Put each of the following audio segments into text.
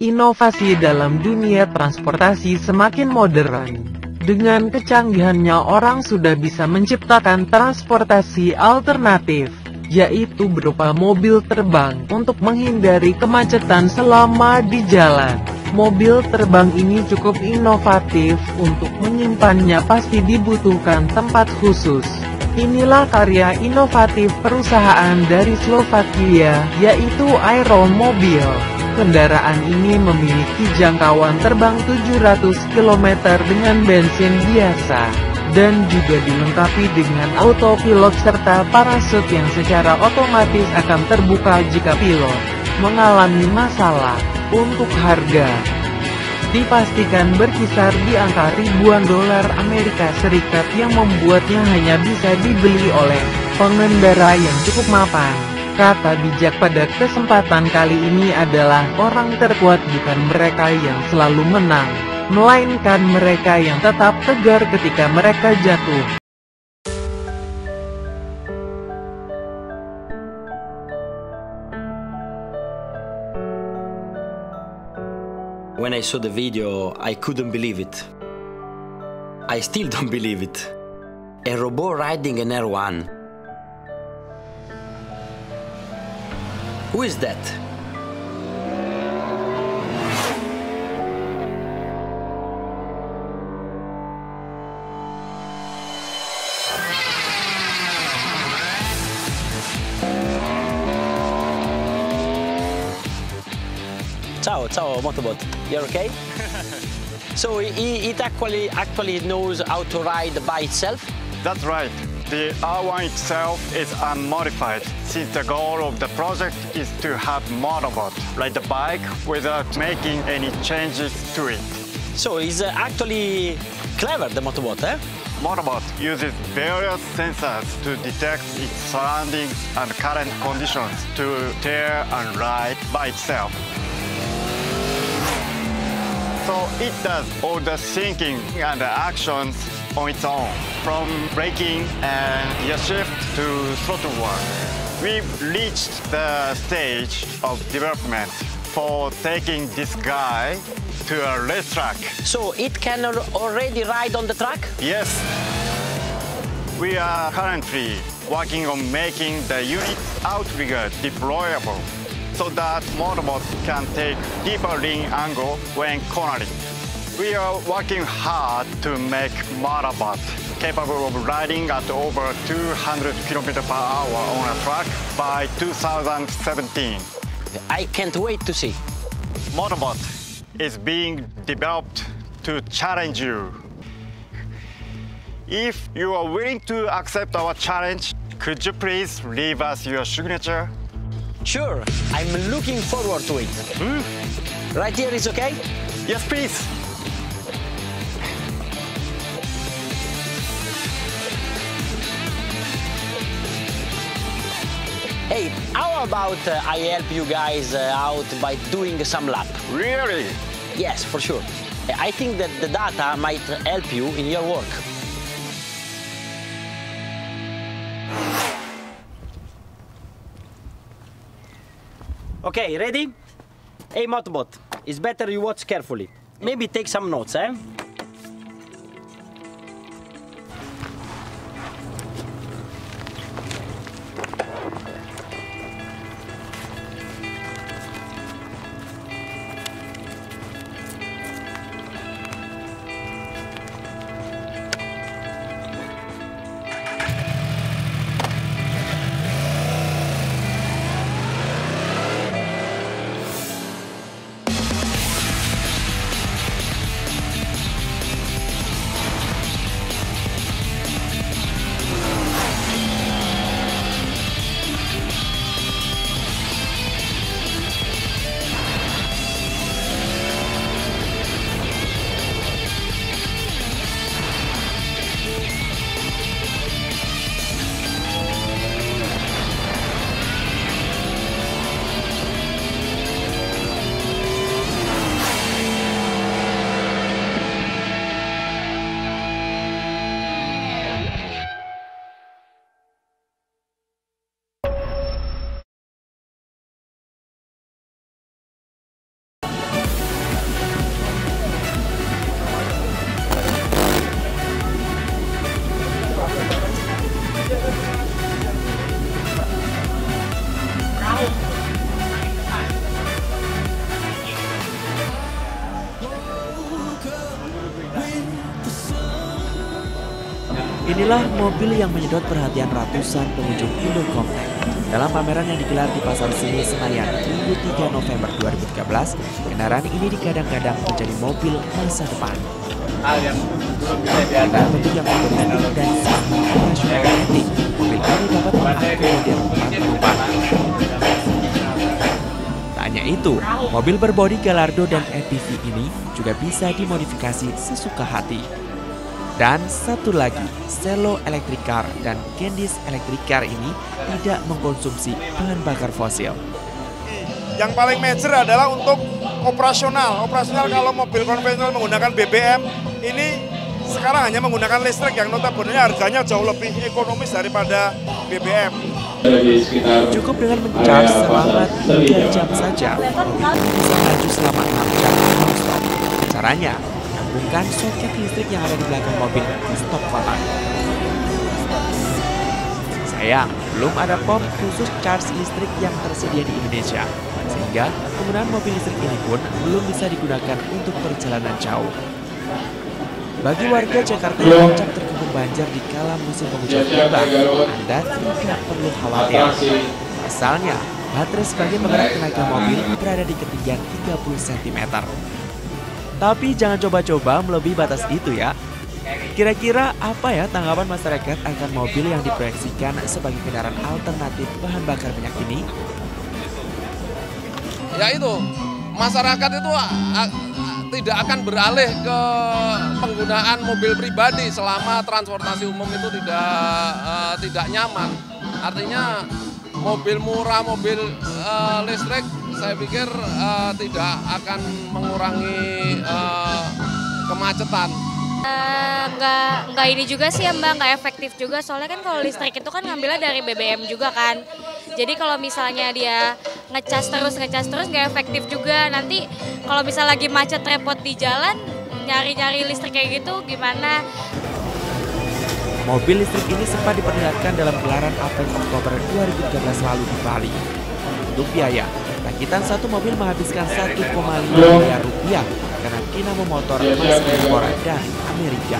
Inovasi dalam dunia transportasi semakin modern. Dengan kecanggihannya orang sudah bisa menciptakan transportasi alternatif, yaitu berupa mobil terbang untuk menghindari kemacetan selama di jalan. Mobil terbang ini cukup inovatif, untuk menyimpannya pasti dibutuhkan tempat khusus. Inilah karya inovatif perusahaan dari Slovakia, yaitu Aeromobil. Kendaraan ini memiliki jangkauan terbang 700 km dengan bensin biasa, dan juga dilengkapi dengan autopilot serta parasut yang secara otomatis akan terbuka jika pilot mengalami masalah. Untuk harga, dipastikan berkisar di angka ribuan dolar Amerika Serikat yang membuatnya hanya bisa dibeli oleh pengendara yang cukup mapan. Kata bijak pada kesempatan kali ini adalah orang terkuat bukan mereka yang selalu menang, melainkan mereka yang tetap tegar ketika mereka jatuh. When I saw the video, I couldn't believe it. I still don't believe it. A robot riding an Air One. Who is that? Ciao, Motobot. You're okay? So it actually knows how to ride by itself? That's right. The R1 itself is unmodified, since the goal of the project is to have Motobot ride the bike without making any changes to it. So it's actually clever, the Motobot, eh? Motobot uses various sensors to detect its surroundings and current conditions to steer and ride by itself. So it does all the thinking and the actions on its own, from braking and gear shift to throttle work. We've reached the stage of development for taking this guy to a racetrack. So it can already ride on the track? Yes. We are currently working on making the unit outrigger deployable, so that Motobot can take deeper lean angle when cornering. We are working hard to make Motobot capable of riding at over 200 km per hour on a track by 2017. I can't wait to see. Motobot is being developed to challenge you. If you are willing to accept our challenge, could you please leave us your signature? Sure, I'm looking forward to it. Right here is okay? Yes, please. Hey, how about I help you guys out by doing some lap? Really? Yes, for sure. I think that the data might help you in your work. Okay, ready? Hey, Motobot, it's better you watch carefully. Maybe take some notes, eh? Inilah mobil yang menyedot perhatian ratusan pengunjung Indocomtech. Dalam pameran yang digelar di Pasar Seni Senayan Minggu 3 November 2013, kendaraan ini digadang-gadang menjadi mobil masa depan. Dengan bentuk yang futuristik dan sistem operasional etik, mobil ini dapat mengakomodir 4 penumpang. Tak hanya itu, mobil berbodi Gallardo dan MPV ini juga bisa dimodifikasi sesuka hati. Dan satu lagi, Cielo Electric Car dan Candice Electric Car ini tidak mengkonsumsi bahan bakar fosil. Yang paling major adalah untuk operasional. Operasional kalau mobil konvensional menggunakan BBM, ini sekarang hanya menggunakan listrik yang notabene harganya jauh lebih ekonomis daripada BBM. Cukup dengan mencharge selama 3 jam saja, mobil bisa maju selama 6 jam non-stop. Caranya, bukan soket listrik yang ada di belakang mobil di stop kotak. Sayang, belum ada pom khusus charge listrik yang tersedia di Indonesia, sehingga penggunaan mobil listrik ini pun belum bisa digunakan untuk perjalanan jauh. Bagi warga Jakarta yang rancang terkepung banjir di kala musim penghujan tiba, Anda tidak perlu khawatir. Pasalnya, baterai sebagai penggerak tenaga mobil berada di ketinggian 30 cm. Tapi jangan coba-coba melebihi batas itu ya. Kira-kira apa ya tanggapan masyarakat akan mobil yang diproyeksikan sebagai kendaraan alternatif bahan bakar minyak ini? Ya itu, masyarakat itu tidak akan beralih ke penggunaan mobil pribadi selama transportasi umum itu tidak nyaman. Artinya mobil murah, mobil listrik saya pikir tidak akan mengurangi kemacetan. Nggak ini juga sih ya Mbak, nggak efektif juga. Soalnya kan kalau listrik itu kan ngambilnya dari BBM juga kan. Jadi kalau misalnya dia ngecas terus nggak efektif juga. Nanti kalau misal lagi macet repot di jalan, nyari-nyari listrik kayak gitu gimana? Mobil listrik ini sempat diperlihatkan dalam gelaran Advent Oktober 2013 lalu di Bali. Untuk biaya, rakitan satu mobil menghabiskan 1,5 miliar rupiah karena dinamo motor masih impor dari Amerika.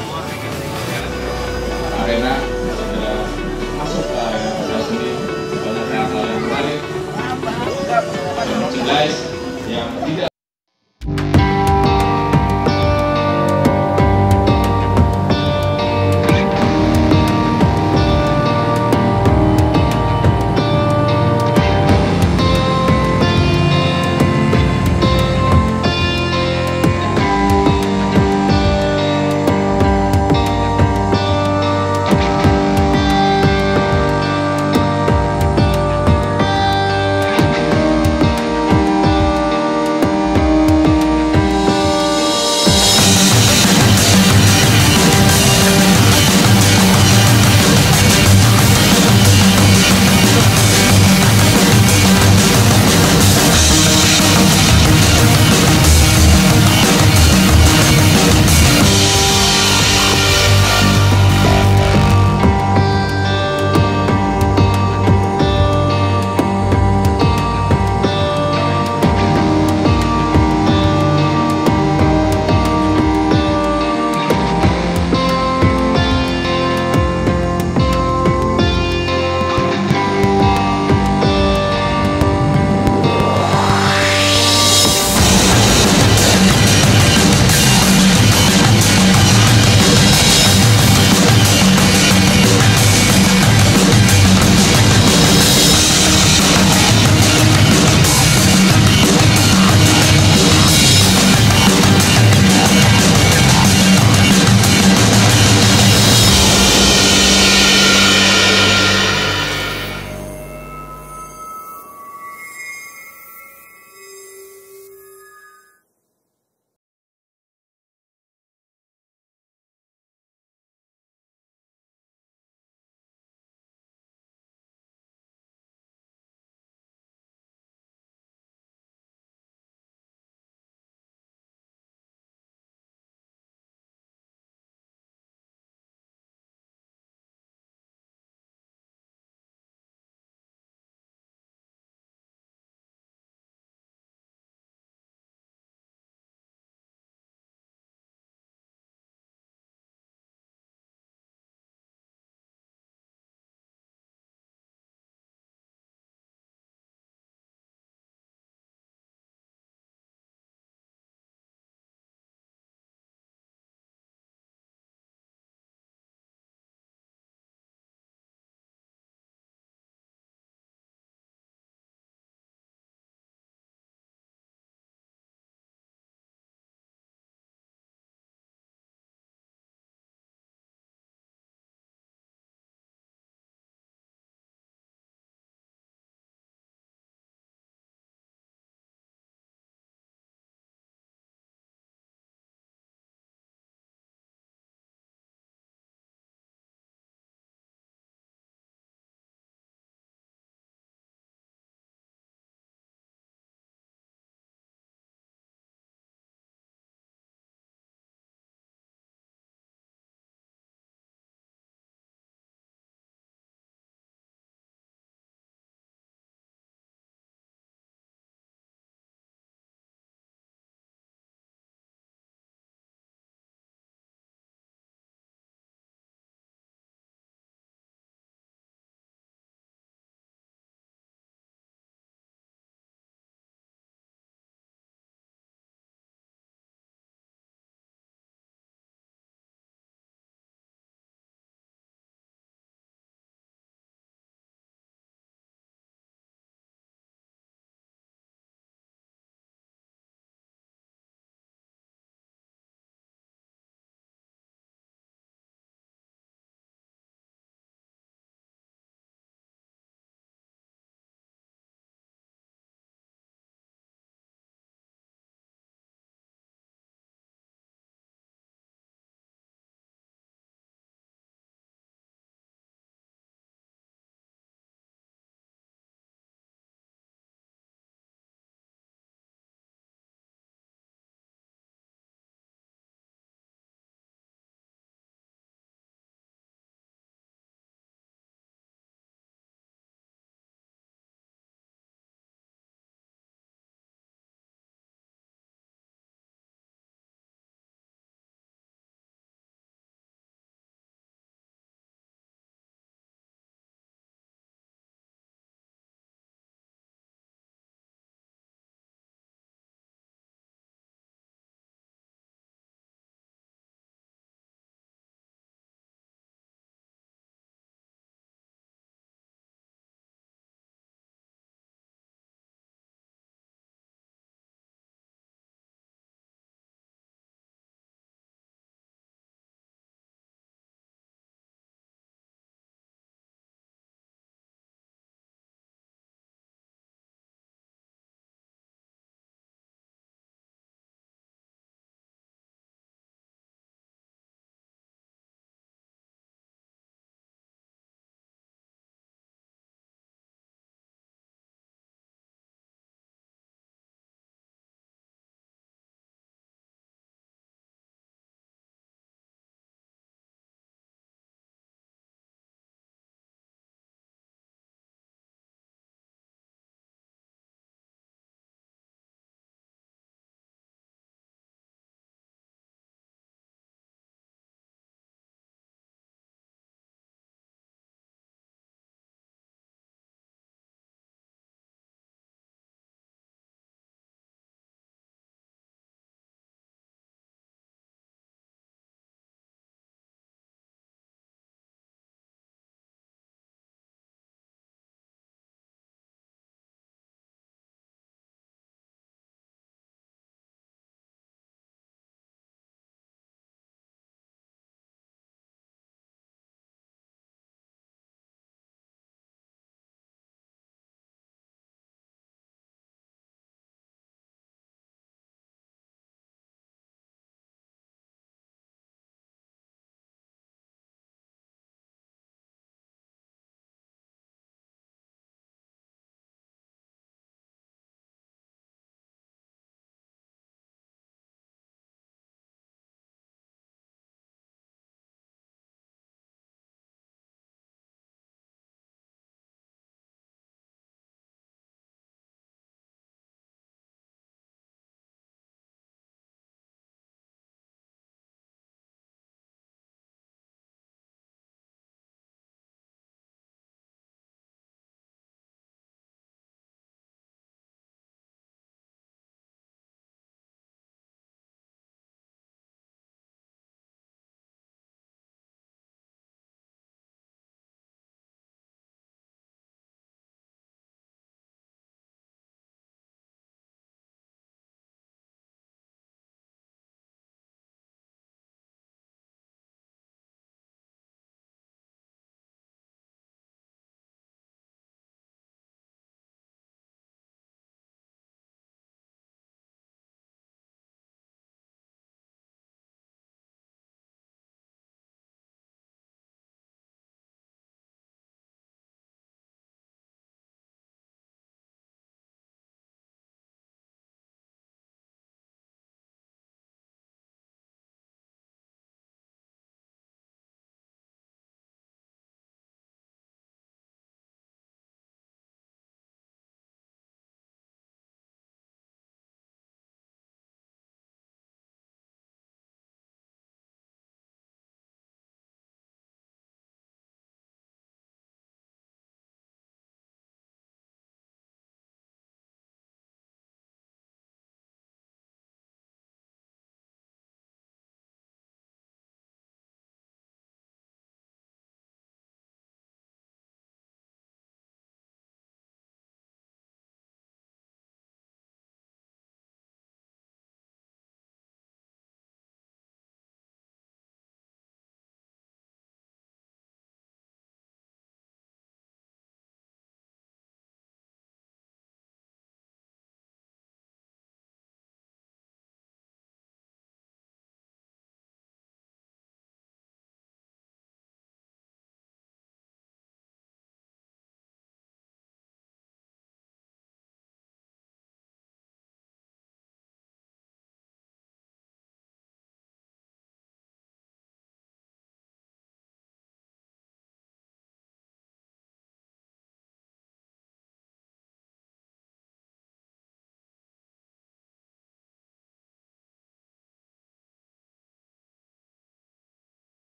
Arena sudah masuk ke area seni, banyak hal yang menarik, merchandise yang tidak